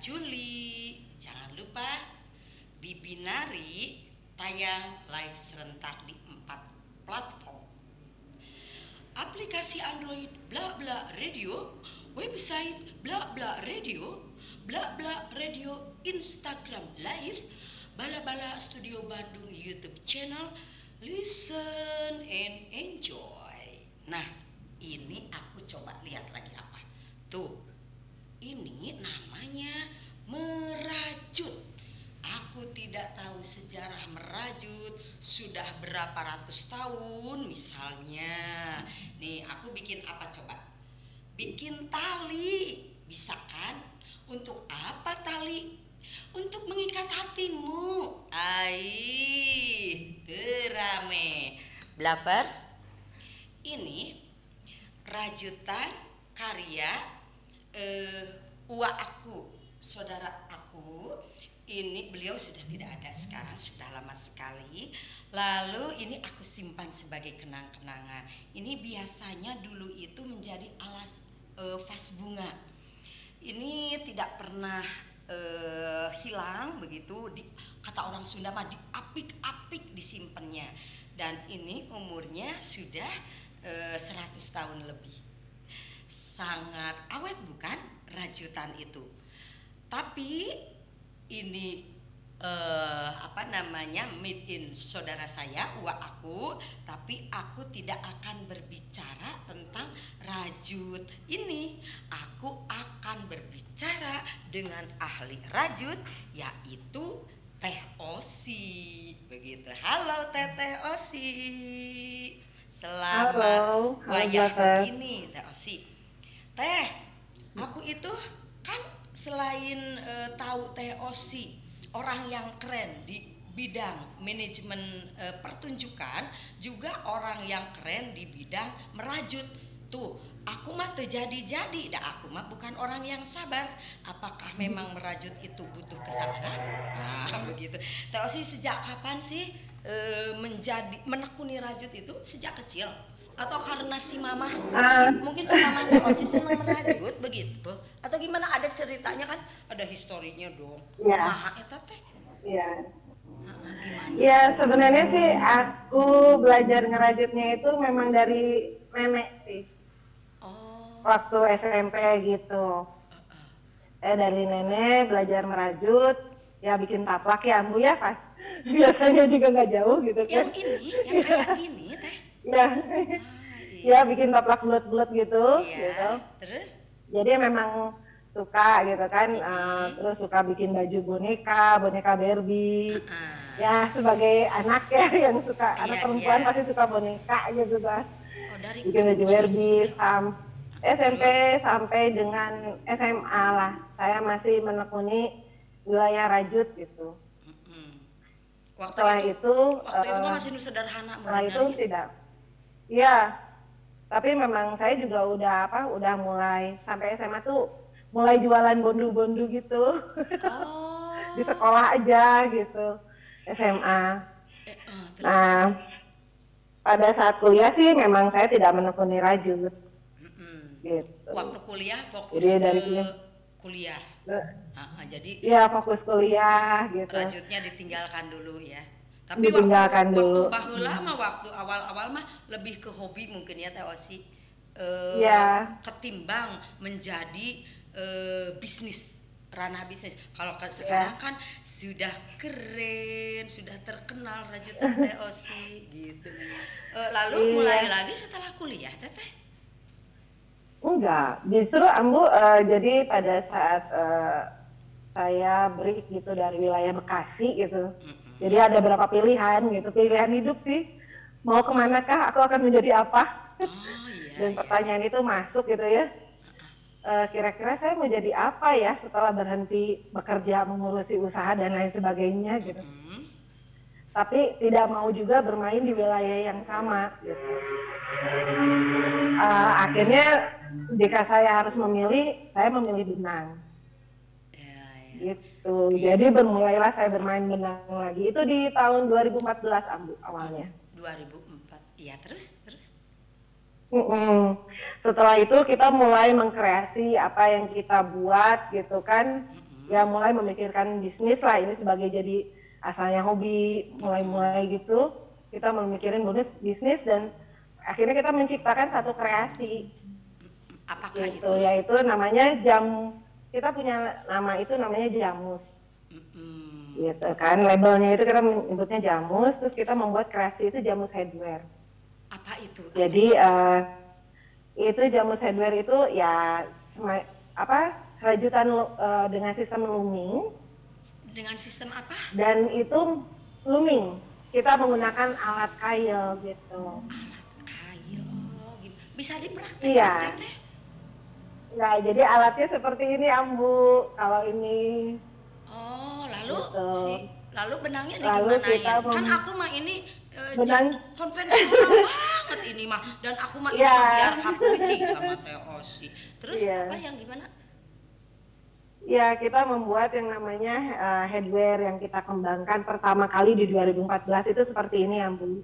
Juli, jangan lupa Bibinari tayang live serentak di 4 platform. Aplikasi Android Bla Bla Radio, website Bla Bla Radio, Bla Bla Radio Instagram Live, Bala Bala Studio Bandung YouTube channel, listen and enjoy. Nah, ini aku coba lihat lagi apa. Tuh. Ini namanya merajut. Aku tidak tahu sejarah merajut sudah berapa ratus tahun misalnya. Nih aku bikin apa coba? Bikin tali, bisa kan? Untuk apa tali? Untuk mengikat hatimu. Terame. Blavers, ini rajutan karya uak aku, saudara aku. Ini beliau sudah tidak ada sekarang, sudah lama sekali. Lalu ini aku simpan sebagai kenang-kenangan. Ini biasanya dulu itu menjadi alas vas bunga. Ini tidak pernah hilang begitu. Kata orang Sunda mah diapik-apik disimpannya. Dan ini umurnya sudah 100 tahun lebih. Sangat awet bukan rajutan itu. Tapi ini made in saudara saya, uak aku. Tapi aku tidak akan berbicara tentang rajut ini. Aku akan berbicara dengan ahli rajut, yaitu Teh Osi. Begitu. Halo Teh Osi. Selamat wayah begini Teh Osi. Teh, aku itu kan selain tahu Teh Osi, orang yang keren di bidang manajemen pertunjukan, juga orang yang keren di bidang merajut. Tuh, aku mah terjadi-jadi, aku mah bukan orang yang sabar. Apakah memang merajut itu butuh kesabaran? Nah, begitu. Teh Osi sejak kapan sih menekuni rajut itu? Sejak kecil? Atau karena si mama, Ah, mungkin si mama Teosi senang merajut begitu? Atau gimana, ada ceritanya kan, ada historinya dong. ya, Kumaha eta teh? ya. Gimana? Ya sebenarnya sih aku belajar ngerajutnya itu memang dari nenek sih. Oh, Waktu SMP gitu. uh, uh. Dari nenek belajar merajut, ya bikin taplak ya Ambu ya pas. Biasanya juga nggak jauh gitu kan. Yang ini, yang kayak gini teh? Ya, Ah, ya iya. bikin taplak bulat-bulat gitu, gitu. Iya, terus? Jadi memang suka gitu kan, Mm-mm. terus suka bikin baju boneka, boneka Barbie. Uh-uh. Ya sebagai anak ya yang suka, anak Iya, iya. perempuan pasti suka boneka gitu kan. Oh, dari Bikin baju kecil si Barbie Teosi. SMP Terus? sampai dengan SMA lah. Saya masih menekuni wilayah rajut gitu. Mm-mm. Waktu Setelah itu, itu, waktu itu mah masih nu sederhana setelah itu merenangnya. tidak. Ya, tapi memang saya juga udah mulai sampai SMA tuh mulai jualan bondu-bondu gitu di Oh, sekolah aja gitu SMA. terus? Nah, pada saat kuliah sih memang saya tidak menekuni rajut Mm-mm. gitu. Waktu kuliah fokus Jadi ke dari kuliah, kuliah. Jadi ya fokus kuliah gitu, rajutnya ditinggalkan dulu ya. Tapi waktu ditinggalkan waktu dulu. baheula mah, waktu awal-awal mah lebih ke hobi mungkin ya Teh Osi. Ya, Ketimbang menjadi bisnis, ranah bisnis. Kalau sekarang ya, kan sudah keren, sudah terkenal rajutan Teh Osi gitu. Lalu iya. mulai lagi setelah kuliah Teteh. Enggak, justru Ambu jadi pada saat saya break gitu dari wilayah Bekasi gitu. Jadi Mm-mm. ada beberapa pilihan gitu, pilihan hidup sih. Mau kemanakah aku akan menjadi apa? Oh iya Dan iya. pertanyaan itu masuk gitu ya. Kira-kira saya mau jadi apa ya setelah berhenti bekerja mengurusi usaha dan lain sebagainya gitu. Mm-mm. Tapi tidak mau juga bermain di wilayah yang sama gitu. Akhirnya jika saya harus memilih, saya memilih benang Ya ya. gitu. Iya. Jadi bermulailah saya bermain benang lagi. Itu di tahun 2014 Ambu Oh, awalnya. 2004. Iya, terus terus. Setelah itu kita mulai mengkreasi apa yang kita buat gitu kan. Ya Mm-mm. mulai memikirkan bisnis lah, ini sebagai jadi asalnya hobi, Mm-mm. mulai-mulai gitu. Kita memikirin bisnis dan akhirnya kita menciptakan satu kreasi Apakah gitu, itu? yaitu namanya kita punya nama itu namanya Jamus Mm-mm. gitu kan, labelnya itu kita menyebutnya Jamus, terus kita membuat kreasi itu Jamus Headwear. Apa itu? Apa Jadi itu? itu Jamus Headwear itu ya rajutan dengan sistem looming, Dengan sistem apa? dan itu looming kita menggunakan alat kail gitu. Alat kail. Oh, gitu. Bisa dipraktekkan, Iya. Teteh? Nah, jadi alatnya seperti ini Ambu. Kalau ini Oh, lalu gitu. lalu benangnya Lalu kita digimanain? Kan aku mah ini benang, konvensional banget ini mah, dan aku mah ini ya, mah biar kapucing sama Teh Osi. Terus apa iya. yang gimana? Ya, kita membuat yang namanya headwear yang kita kembangkan pertama kali di 2014 itu seperti ini Ambu.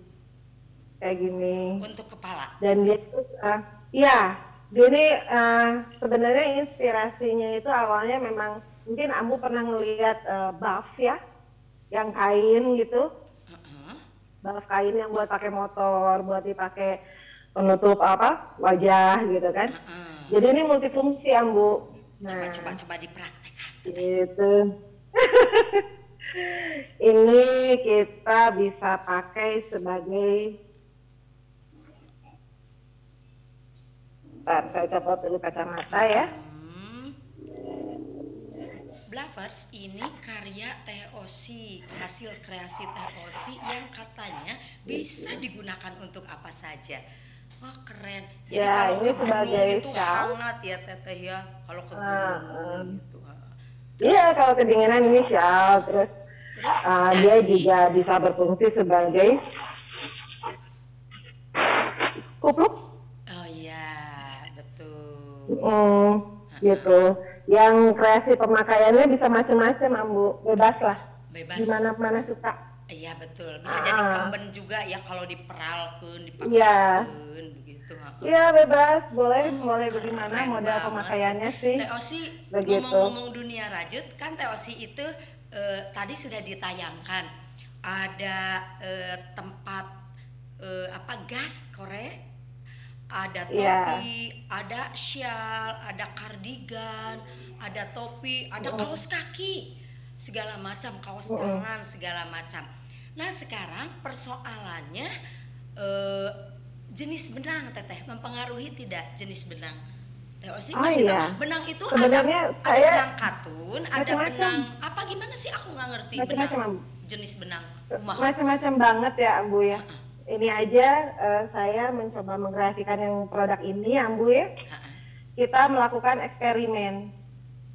Kayak gini. Untuk kepala. Dan dia itu, ya, dia ini sebenarnya inspirasinya itu awalnya memang mungkin Ambu pernah ngelihat buff ya, yang kain gitu, Uh-uh. buff kain yang buat pakai motor, buat dipakai penutup wajah gitu kan. Uh-uh. Jadi ini multifungsi Ambu. Coba dipraktekkan, Teteh. Gitu. Ini kita bisa pakai sebagai, saya copot dulu kacamata ya. Blavers ini karya Teh Osi, hasil kreasi Teh Osi yang katanya bisa digunakan untuk apa saja. Wah, keren. Jadi Ya, kalau ini ke gunung sebagai itu shawl. hangat ya Teteh ya. Kalau ke gunung gitu. Terus, Iya, kalau kedinginan ini shawl. Terus dia juga bisa berfungsi sebagai kupluk. oh iya, betul. Gitu. Yang kreasi pemakaiannya bisa macam-macam Ambu, bebas lah. Bebas. Gimana mana suka. Iya betul, bisa jadi Ah, kemben juga ya kalau diperalkeun, iya, dipaksakeun begitu, heeh. iya bebas, boleh Oh, mulai bagaimana keren model banget Teh Osi. pemakaiannya sih, Teh Osi, begitu. ngomong-ngomong dunia rajut, kan Teh Osi itu tadi sudah ditayangkan ada tempat apa gas korek, ada Iya, topi, ada shawl, ada kardigan, ada topi, ada mm, kaos kaki, segala macam, kaos mm. tangan, segala macam. Nah sekarang persoalannya eh, jenis benang teteh mempengaruhi tidak jenis benang? Teh Osi Oh masih tahu iya, benang itu sebenarnya ada saya benang katun, ada macam-macam, benang apa gimana sih aku nggak ngerti benang macam-macam, jenis benang kumaha. macam-macam banget ya Ambu ya. Ini aja saya mencoba mengkreasikan yang produk ini Ambu ya. Kita melakukan eksperimen.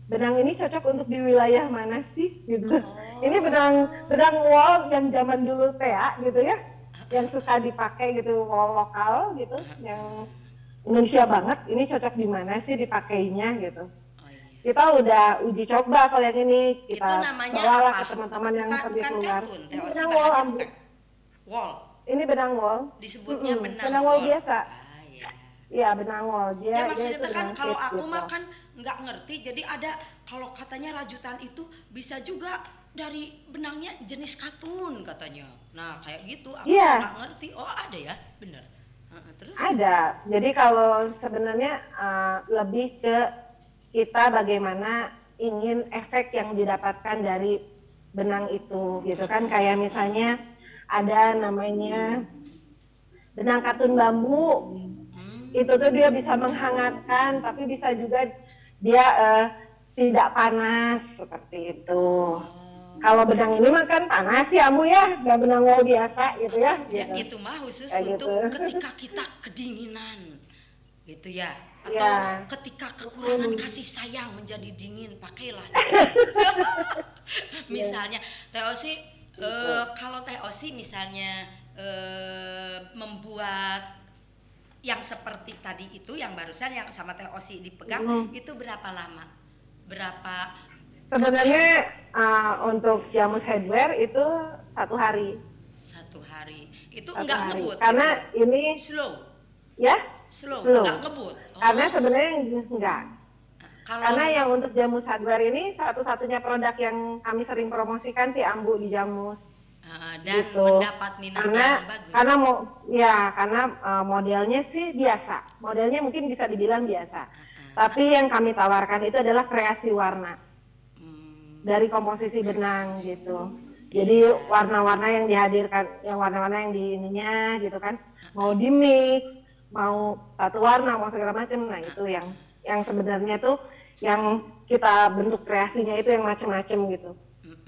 Benang ini cocok untuk di wilayah mana sih gitu. Ini benang Oh, benang wol yang zaman dulu tea gitu ya, yang suka dipakai gitu wol lokal gitu, yang Indonesia banget. Ini cocok di mana sih dipakainya gitu. oh iya. Kita udah uji coba kalau yang ini, Itu kita namanya bawalah apa? ke teman-teman yang Bukan pergi bukan keluar. katun, Teh Ini Osi benang wol bahannya Ambu. bukan wol. Ini benang wol. Disebutnya benang Benang wol wol. biasa. Ah ya. Iya, benang wol. Ya Dia maksudnya itu teh kan benang kalau sheet aku gitu. mah kan nggak ngerti, jadi ada kalau katanya rajutan itu bisa juga dari benangnya jenis katun katanya. Nah kayak gitu aku Iya, nggak ngerti. Oh ada ya, bener. Heeh, terus? ada. Jadi kalau sebenarnya lebih ke kita bagaimana ingin efek yang didapatkan dari benang itu gitu kan. Kayak misalnya ada namanya benang katun bambu. Itu tuh Hmm. dia bisa menghangatkan, tapi bisa juga dia tidak panas seperti itu. Oh. Kalau benang ini mah kan panas ya, Amu ya, nggak benang wol biasa gitu ya, Ya gitu. itu mah khusus Kayak gitu. untuk ketika kita kedinginan gitu ya, atau Ya. ketika kekurangan Mm, kasih sayang menjadi dingin pakailah itu. ya, Misalnya Teh Osi gitu. kalau Teh Osi misalnya membuat yang seperti tadi itu yang barusan yang sama Teh Osi dipegang Mm. itu berapa lama, berapa berapa Sebenarnya hari? untuk jamus headwear itu 1 hari, Satu hari itu satu nggak hari. ngebut gitu, Karena ini slow ya slow nggak slow. ngebut. Karena Oh. sebenarnya enggak. Kalau Karena yang untuk jamus hardware ini satu-satunya produk yang kami sering promosikan sih Ambu di jamus dan gitu. mendapat minat Karena yang bagus. karena mau ya karena modelnya sih biasa. Modelnya mungkin bisa dibilang biasa. Uh, Tapi yang kami tawarkan itu adalah kreasi warna dari hmm, komposisi benang gitu. Jadi iya. warna-warna yang dihadirkan, yang warna-warna yang di ininya gitu kan, mau di mix, mau satu warna, mau segala macam. Nah itu yang sebenarnya tuh yang kita bentuk kreasinya itu yang macam-macam gitu.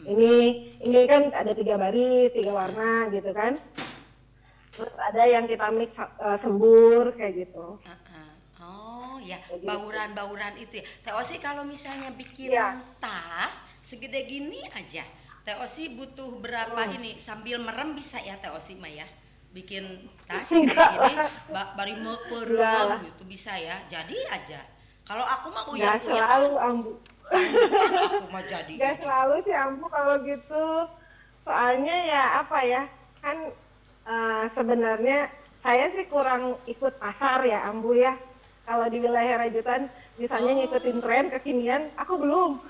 Ini ini kan ada 3 baris, 3 warna gitu kan. Terus ada yang kita mix sembur kayak gitu. Oh ya, Kayak gitu. bauran-bauran itu ya. Teh Osi kalau misalnya bikin Iya. tas segede gini aja, Teh Osi butuh berapa Hmm. ini? Sambil merem bisa ya Teh Osi mah ya? Bikin tas segede Enggak gini, lah, bari enggak meupeurem lah. gitu bisa ya. Jadi aja. Kalau aku mah Enggak uyak-uyakan selalu Ambu. tanggungan aku mah jadi Enggak gitu. selalu sih Ambu kalau gitu. Soalnya ya apa ya, kan sebenarnya saya sih kurang ikut pasar ya Ambu ya. Kalau di wilayah Rajutan misalnya ngikutin Oh. tren kekinian, aku belum.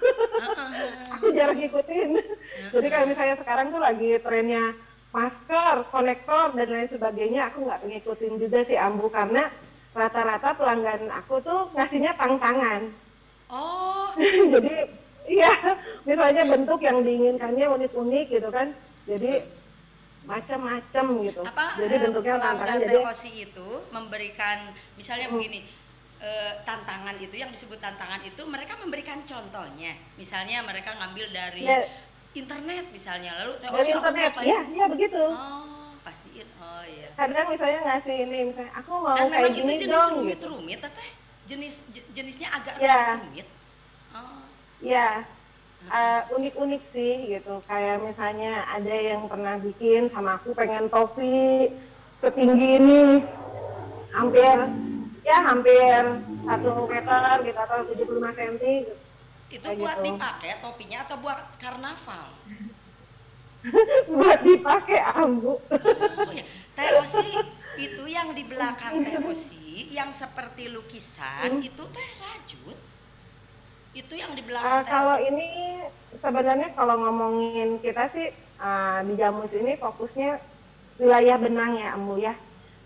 Aku Heeh. jarang ngikutin. Jadi kalau Heeh. misalnya sekarang tuh lagi trennya masker, konektor dan lain sebagainya, aku nggak ngikutin juga sih Ambu karena rata-rata pelanggan aku tuh ngasihnya tantangan. Oh, Jadi iya, misalnya bentuk yang diinginkannya unik-unik gitu kan. Jadi macam-macam gitu. apa Jadi bentuknya tantangan pelanggan jadi TOC itu memberikan misalnya begini, tantangan itu yang disebut tantangan itu mereka memberikan contohnya, misalnya mereka ngambil dari ya internet misalnya, lalu TOC dari aku mau internet. kayak Iya, iya begitu. oh kasihin oh iya, Kadang misalnya ngasih ini, misalnya aku mau dan kayak memang itu gini jenis dong gitu. rumit-rumit teteh, jenisnya agak Ya, rumit-rumit. Oh. ya unik-unik sih gitu. Kayak misalnya ada yang pernah bikin sama aku pengen topi setinggi ini, hampir hampir 1 meter gitu atau 75 cm gitu. Itu Kayak buat gitu. dipakai topinya atau buat karnaval? buat dipakai ambu. Oh ya, Teh Osi itu yang di belakang Teh Osi yang seperti lukisan itu Teh Rajut. Itu yang di belakang Teh Kalau Osi. ini sebenarnya kalau ngomongin kita sih di Jamus ini fokusnya wilayah benang ya Ambu ya.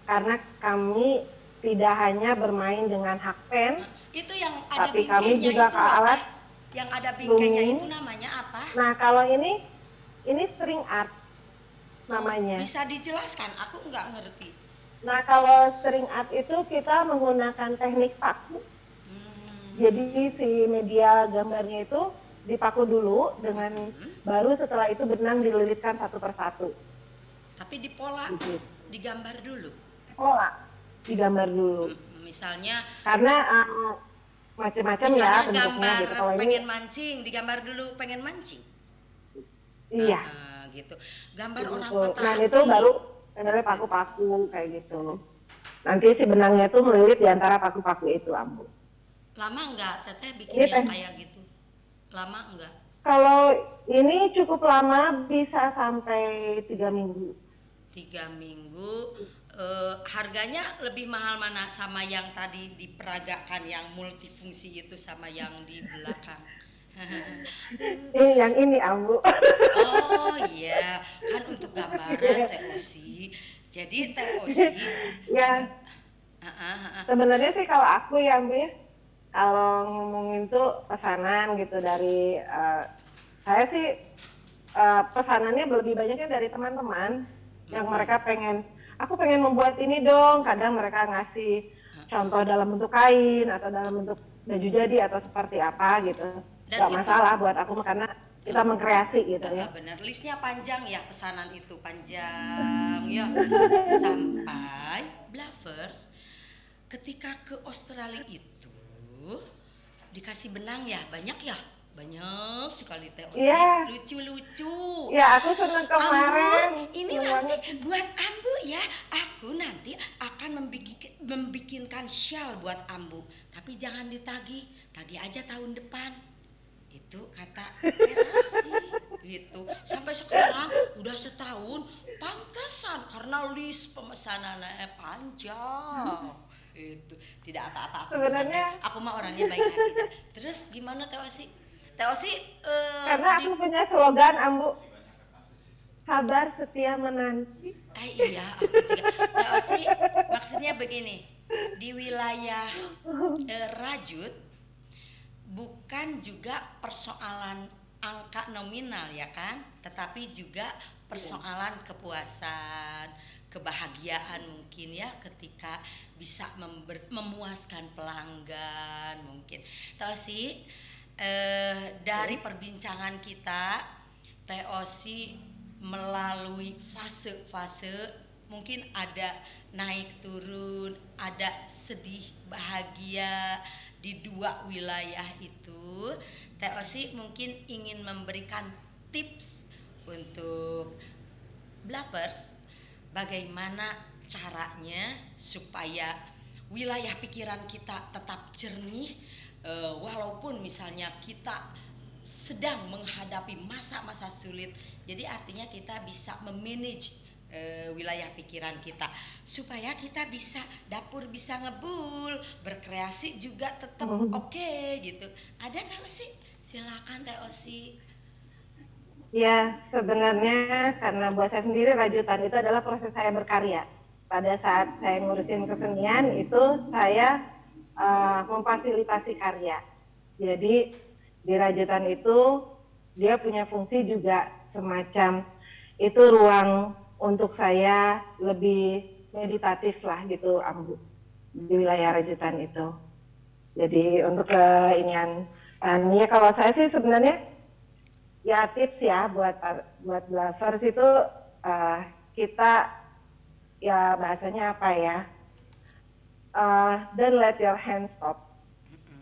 Karena kami tidak hanya bermain dengan hakpen, Itu yang ada tapi kami bingkainya juga itu ke loh alat Teh. Yang ada bingkainya booming. itu namanya apa? Nah kalau ini string art namanya. Bisa dijelaskan? Aku nggak ngerti. Nah kalau string art itu kita menggunakan teknik paku. Jadi si media gambarnya itu dipaku dulu dengan baru setelah itu benang dililitkan satu persatu. Tapi dipola, Gitu. digambar dulu. Pola digambar dulu. Misalnya Karena macam-macam ya misalnya bentuknya gambar gitu. Kalau pengen ini mancing, digambar dulu pengen mancing. iya. Gitu. Gambar Gitu. orang patah Nah hati. itu baru sebenarnya paku-paku kayak gitu. Nanti si benangnya itu melilit di antara paku-paku itu, Ambu. Lama enggak Teteh bikin Ini yang kayak gitu? Lama enggak? kalau ini cukup lama, bisa sampai 3 minggu. 3 minggu. Harganya lebih mahal mana sama yang tadi diperagakan yang multifungsi itu sama yang di belakang? Yang ini Ambu. Oh iya, kan untuk gambaran Teh Osi. Jadi Teh Osi Ya sebenarnya sih kalau aku ya Ambu ya, kalau ngomongin tuh pesanan gitu dari saya sih pesanannya lebih banyaknya dari teman-teman yang mereka aku pengen membuat ini dong. Kadang mereka ngasih contoh dalam bentuk kain atau dalam bentuk baju jadi atau seperti apa gitu. Gak masalah buat aku karena kita mengkreasi gitu ya. Bener, listnya panjang ya, pesanan itu panjang ya. Sampai Blavers ketika ke Australia itu dikasih benang ya, banyak ya. Banyak sekali Teh Osi, lucu-lucu. Ya aku senang kemarin. Ambu, ini nanti buat Ambu ya. Aku nanti akan membikinkan shawl buat Ambu. Tapi jangan ditagih, tagih aja tahun depan. Itu kata Teh Osi gitu. Sampai sekarang udah setahun, pantesan karena list pemesanannya panjang. Itu tidak apa-apa aku mah orangnya baik hati. Terus gimana Teh Osi? Teh Osi karena aku punya slogan Ambu, sabar setia menanti. Iya aku juga. Teh Osi maksudnya begini, di wilayah Rajut bukan juga persoalan angka nominal ya kan, tetapi juga persoalan kepuasan, kebahagiaan mungkin ya ketika bisa memuaskan pelanggan mungkin. Teh Osi dari perbincangan kita, Teh Osi melalui fase-fase mungkin ada naik turun, ada sedih bahagia di dua wilayah itu. Teh Osi mungkin ingin memberikan tips untuk Blavers bagaimana caranya supaya wilayah pikiran kita tetap jernih walaupun misalnya kita sedang menghadapi masa-masa sulit. Jadi artinya kita bisa memanage wilayah pikiran kita supaya kita bisa dapur bisa ngebul, berkreasi juga tetap oke gitu. Ada Teh Osi? Silakan Teh Osi. Ya sebenarnya karena buat saya sendiri rajutan itu adalah proses saya berkarya. Pada saat saya ngurusin kesenian itu saya memfasilitasi karya. Jadi di rajutan itu dia punya fungsi juga semacam itu ruang untuk saya lebih meditatif lah gitu Ambu di wilayah rajutan itu. Jadi untuk keinian ya kalau saya sih sebenarnya ya tips ya buat Blavers itu kita ya bahasanya apa ya, don't let your hands stop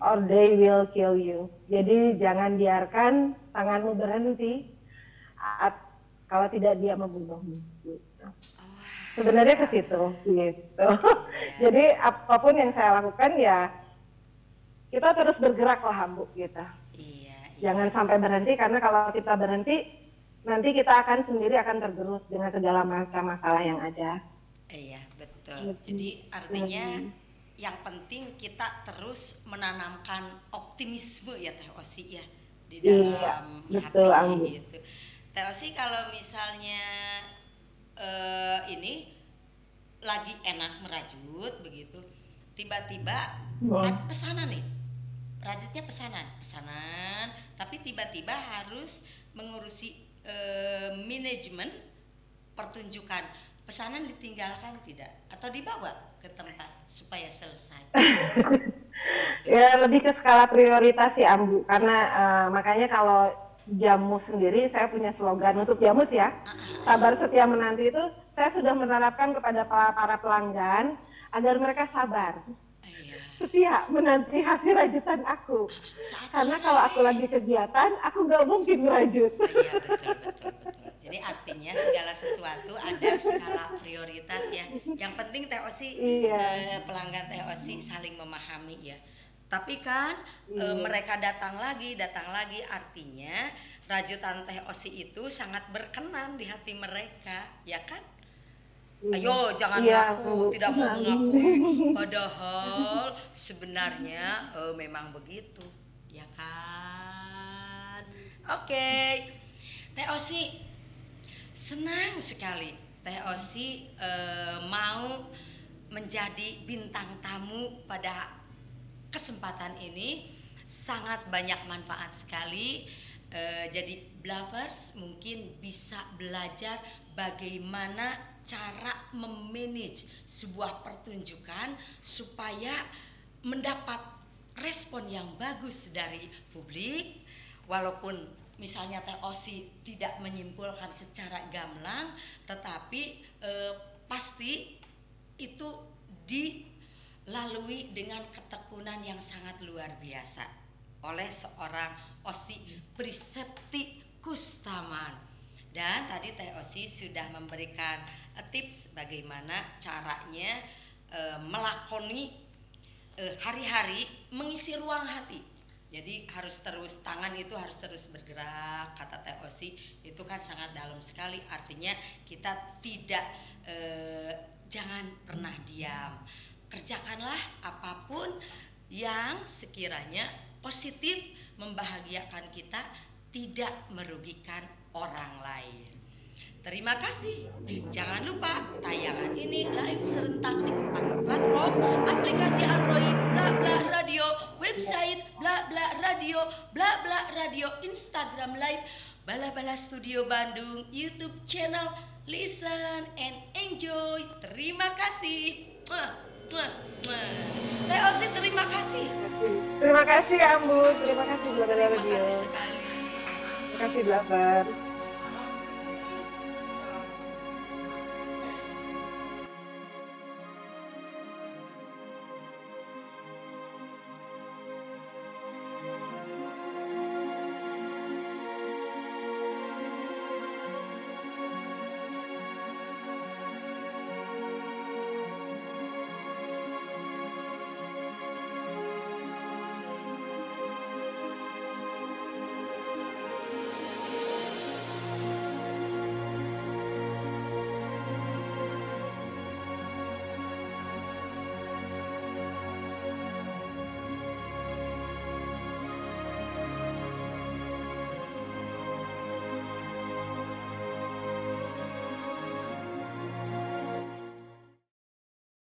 or they will kill you. Jadi jangan biarkan tanganmu berhenti kalau tidak dia membunuhmu. Gitu. Sebenarnya ke situ, gitu. Jadi apapun yang saya lakukan ya kita terus bergerak lah Ambu gitu. Jangan sampai berhenti karena kalau kita berhenti nanti kita akan sendiri akan tergerus dengan segala macam masalah yang ada. Iya, betul. Jadi artinya yang penting kita terus menanamkan optimisme ya Teh Osi ya di dalam betul, hati Ambu. gitu. Teh Osi kalau misalnya ini lagi enak merajut begitu, tiba-tiba ada pesanan nih, rajutnya pesanan, tapi tiba-tiba harus mengurusi manajemen pertunjukan, pesanan ditinggalkan tidak atau dibawa ke tempat supaya selesai. Ya lebih ke skala prioritas sih Ambu, karena makanya kalau Jamus sendiri saya punya slogan untuk Jamus ya, sabar setia menanti, itu saya sudah menerapkan kepada para pelanggan agar mereka sabar setia menanti hasil rajutan aku. Karena kalau aku lagi kegiatan, aku nggak mungkin merajut. Iya, betul. Jadi artinya segala sesuatu ada skala prioritas ya. Yang penting Teh Osi, pelanggan Teh Osi saling memahami ya. Tapi kan mereka datang lagi, artinya rajutan Teh Osi itu sangat berkenan di hati mereka, ya kan? Ayo jangan ngaku tidak mau mengakui, padahal sebenarnya memang begitu, ya kan? Oke. Teh Osi senang sekali Teh Osi mau menjadi bintang tamu pada kesempatan ini, sangat banyak manfaat sekali. Jadi Blavers mungkin bisa belajar bagaimana cara memanage sebuah pertunjukan supaya mendapat respon yang bagus dari publik. Walaupun misalnya Teh Osi tidak menyimpulkan secara gamblang, tetapi pasti itu dilalui dengan ketekunan yang sangat luar biasa oleh seorang Osi Prisepti Kustaman. Dan tadi Teh Osi sudah memberikan tips bagaimana caranya melakoni hari-hari mengisi ruang hati. Jadi harus terus, tangan itu harus terus bergerak, kata Teh Osi, itu kan sangat dalam sekali. Artinya kita tidak jangan pernah diam. Kerjakanlah apapun yang sekiranya positif, membahagiakan kita, tidak merugikan orang lain. Terima kasih. Jangan lupa tayangan ini live serentak di 4 platform: aplikasi Android, Bla Radio, website Bla Radio, Instagram Live, Bala Studio Bandung, YouTube channel. Listen and enjoy. Terima kasih. Teh Osi terima kasih. Terima kasih Ambu, terima kasih Bla Radio. Terima kasih sekali. Terima kasih Blavers.